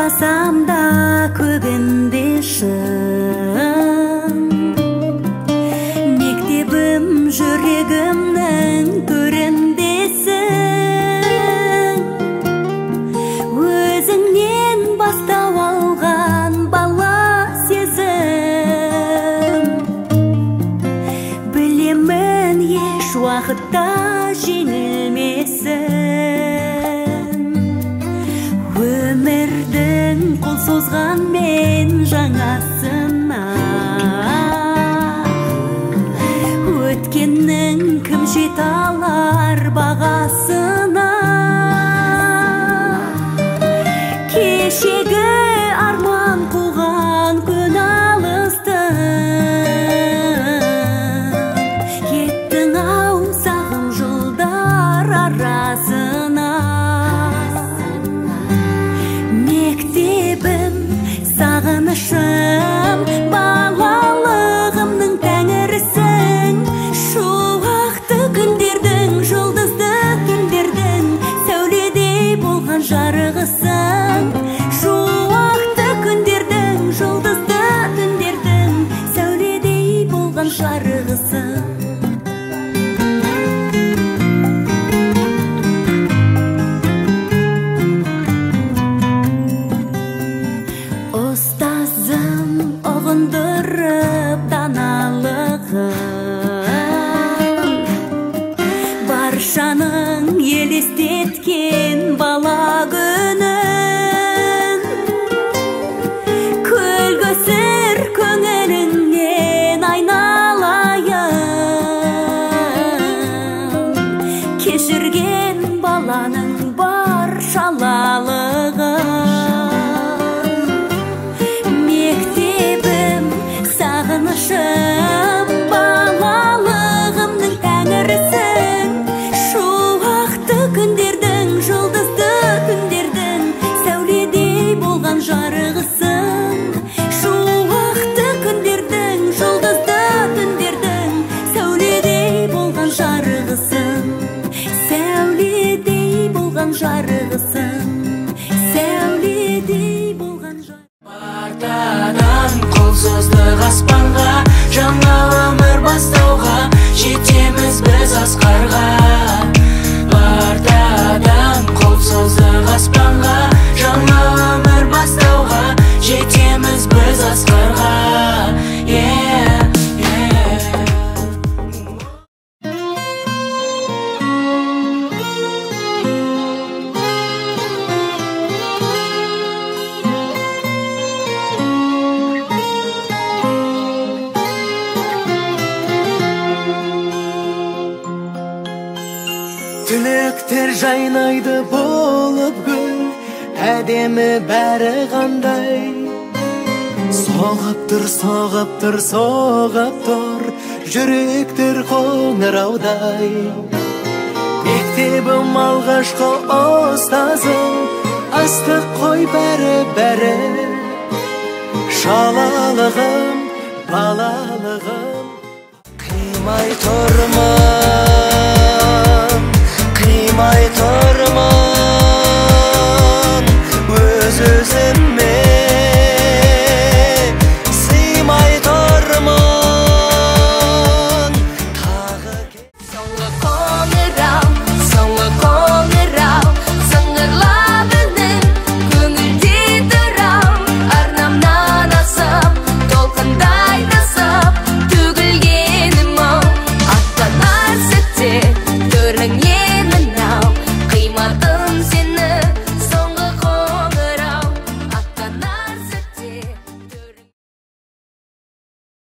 Ұстасам да көгінде шын, мектебім жүрегімнің төріндесің. Өзіңнен бастау алған бала сезім, білемін еш уақытта жеңілмесін. Өмірдің қол созған мен жаңасына, өткеннің кім жете алар бағасына. Кешегі арман қуған күн алыстың, кеттің ау сағым жылдар арасына. Мектебім, сағынышым, балалығымның тәңірісің. Шуақты күндердің, жұлдызды түндердің сәуледей болған жарығысың. Шуақты күндердің, жұлдызды түндердің сәуледей болған жарығысың. Ұстазым ұғындырып даналығын, баршаның елестеткен бала күнін. Көлгісір көңіліңнен айналайын, кешірген баланың баршалалығын. Мектебім, сағынышым, балалығымның тәңірісің. Шуақты күндердің, жұлдызды түндердің сәуледей болған жарығысың. Шуақты күндердің, жұлдызды түндердің сәуледей болған жарығысың. Сәуледей болған жарығысың. Сәуледей болған жарығысың. Артадан қол создық аспанға, жаңа өмір бастауға, жетеміз біз асқарға. Артадан қол создық аспанға, жаңа өмір бастауға, жетеміз біз асқарға. Түлектер жайнайды болып гүл, әдемі бәрі қандай. Соғып тұр, соғып тұр, соғып тұр, жүректер қоңыраудай. Мектебім алғашқы ұстазым, астық қой бәрі-бәрі. Шалалығым, балалығым, қимай тұрмын, қимай тұрмын, өз-өзім